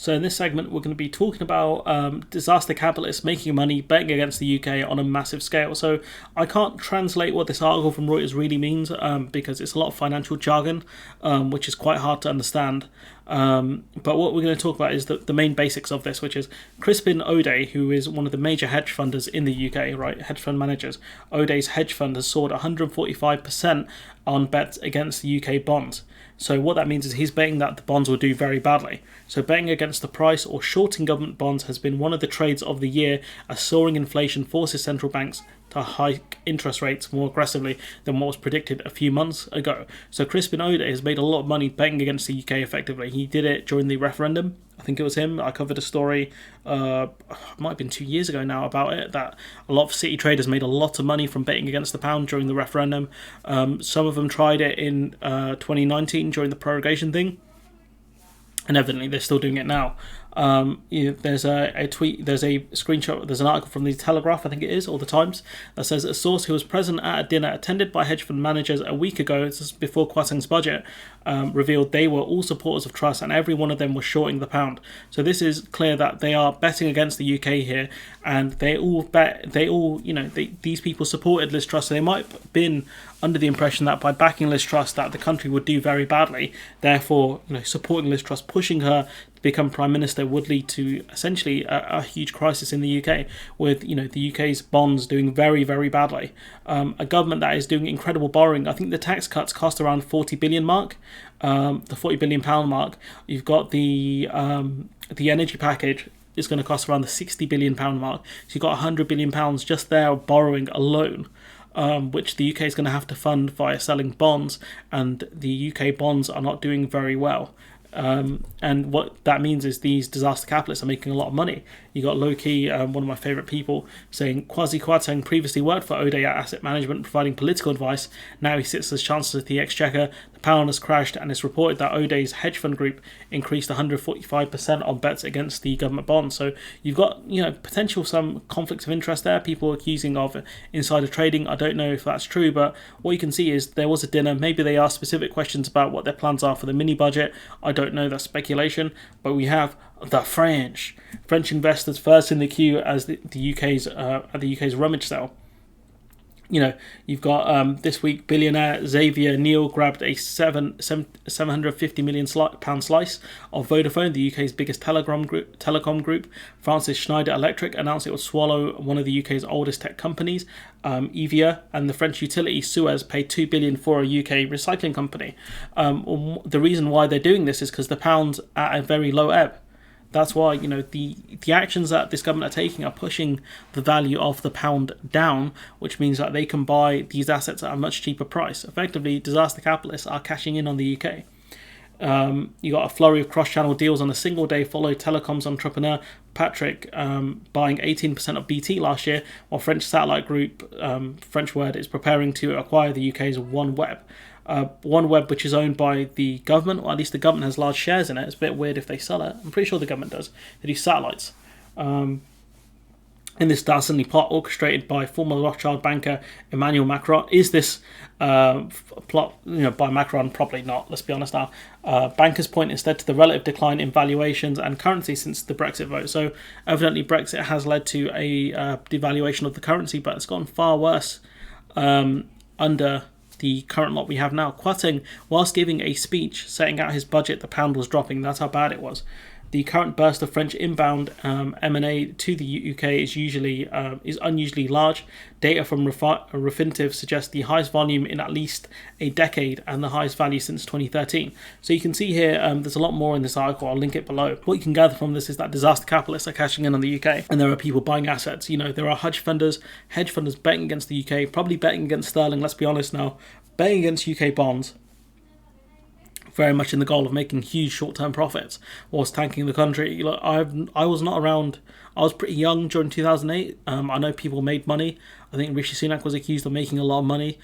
So in this segment, we're going to be talking about disaster capitalists making money betting against the UK on a massive scale. So I can't translate what this article from Reuters really means because it's a lot of financial jargon, which is quite hard to understand. But what we're going to talk about is the main basics of this, which is Crispin O'Day, who is one of the major hedge funders in the UK, right? Hedge fund managers. O'Day's hedge fund has soared 145% on bets against the UK bonds. So what that means is he's betting that the bonds will do very badly. So betting against the price or shorting government bonds has been one of the trades of the year, as soaring inflation forces central banks to hike interest rates more aggressively than what was predicted a few months ago. So Crispin O'Day has made a lot of money betting against the UK effectively. He did it during the referendum. I think it was him. I covered a story, might have been 2 years ago now, about it, that a lot of city traders made a lot of money from betting against the pound during the referendum. Some of them tried it in 2019 during the prorogation thing, and evidently they're still doing it now. There's a tweet, there's a screenshot, there's an article from the Telegraph, I think it is, or the Times, that says a source who was present at a dinner attended by hedge fund managers a week ago, this is before Kwasang's budget, revealed they were all supporters of Truss and every one of them was shorting the pound. So this is clear that they are betting against the UK here, and these people supported Liz Truss, so they might have been under the impression that by backing Liz Truss that the country would do very badly. Therefore, supporting Liz Truss, pushing her to become Prime Minister would lead to essentially a huge crisis in the UK, with the UK's bonds doing very, very badly. A government that is doing incredible borrowing. I think the tax cuts cost around 40 billion mark, the 40 billion pound mark. You've got the energy package is going to cost around the 60 billion pound mark. So you've got 100 billion pounds just there borrowing alone. Which the UK is going to have to fund via selling bonds, and the UK bonds are not doing very well. And what that means is these disaster capitalists are making a lot of money. You got Loki, one of my favourite people, saying Kwasi Kwarteng previously worked for O'Day Asset Management, providing political advice. Now he sits as Chancellor of the Exchequer. The pound has crashed, and it's reported that O'Day's hedge fund group increased 145% on bets against the government bonds. So you've got potential some conflicts of interest there. People accusing of insider trading. I don't know if that's true, but what you can see is there was a dinner. Maybe they asked specific questions about what their plans are for the mini budget. I don't know, that's speculation. But we have the French investors first in the queue as the UK's rummage sale. You've got this week billionaire Xavier Neal grabbed a £750 million pound slice of Vodafone, the UK's biggest telecom group. Francis Schneider Electric announced it would swallow one of the UK's oldest tech companies, Evia, and the French utility Suez paid $2 billion for a UK recycling company. The reason why they're doing this is because the pound's at a very low ebb. That's why, the actions that this government are taking are pushing the value of the pound down, which means that they can buy these assets at a much cheaper price. Effectively, disaster capitalists are cashing in on the UK. You got a flurry of cross-channel deals on a single day, followed telecoms entrepreneur Patrick buying 18% of BT last year, while French satellite group French Word is preparing to acquire the UK's OneWeb. OneWeb, which is owned by the government, or at least the government has large shares in it. It's a bit weird if they sell it. I'm pretty sure the government does. They do satellites. In this dastardly plot orchestrated by former Rothschild banker Emmanuel Macron. Is this plot by Macron? Probably not, let's be honest now. Bankers point instead to the relative decline in valuations and currency since the Brexit vote. So evidently Brexit has led to a devaluation of the currency, but it's gotten far worse under the current lot we have now. Kwarteng, whilst giving a speech setting out his budget, the pound was dropping. That's how bad it was. The current burst of French inbound M&A to the UK is unusually large. Data from Refinitiv suggests the highest volume in at least a decade and the highest value since 2013. So you can see here, there's a lot more in this article. I'll link it below. What you can gather from this is that disaster capitalists are cashing in on the UK, and there are people buying assets. There are hedge funders betting against the UK, probably betting against sterling. Let's be honest now, betting against UK bonds, very much in the goal of making huge short-term profits whilst tanking the country. I was not around. I was pretty young during 2008. I know people made money. I think Rishi Sunak was accused of making a lot of money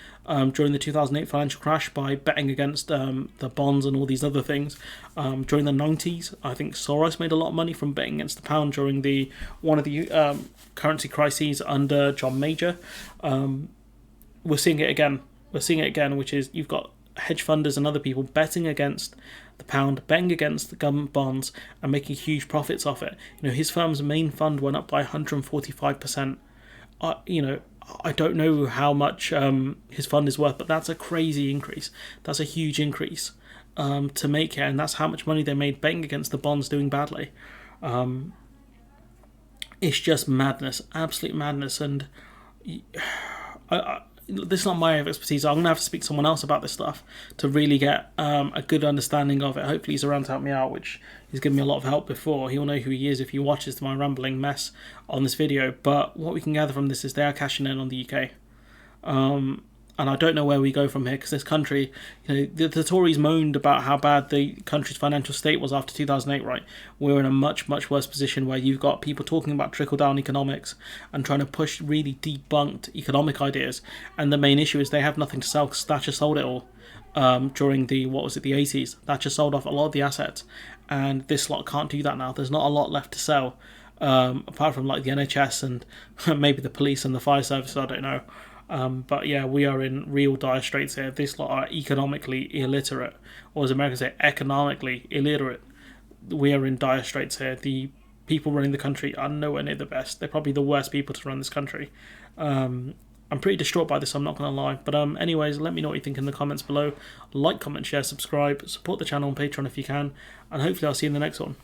during the 2008 financial crash by betting against the bonds and all these other things. During the 90s, I think Soros made a lot of money from betting against the pound during one of the currency crises under John Major. We're seeing it again, which is you've got hedge funders and other people betting against the pound, betting against the government bonds and making huge profits off it. His firm's main fund went up by 145%. I don't know how much his fund is worth, but that's a crazy increase. That's a huge increase to make here, and that's how much money they made betting against the bonds doing badly. It's just madness, absolute madness, and this is not my area of expertise. I'm going to have to speak to someone else about this stuff to really get a good understanding of it. Hopefully he's around to help me out, which he's given me a lot of help before. He'll know who he is if he watches my rambling mess on this video. But what we can gather from this is they are cashing in on the UK. And I don't know where we go from here, because this country, the Tories moaned about how bad the country's financial state was after 2008, right? We're in a much, much worse position where you've got people talking about trickle-down economics and trying to push really debunked economic ideas. And the main issue is they have nothing to sell, because Thatcher sold it all during the 80s. Thatcher sold off a lot of the assets, and this lot can't do that now. There's not a lot left to sell, apart from like the NHS and maybe the police and the fire service, I don't know. But yeah, we are in real dire straits here. This lot are economically illiterate, or as Americans say, economically illiterate. We are in dire straits here. The people running the country are nowhere near the best. They're probably the worst people to run this country. I'm pretty distraught by this, I'm not going to lie. But anyways, let me know what you think in the comments below. Like, comment, share, subscribe, support the channel on Patreon if you can, and hopefully I'll see you in the next one.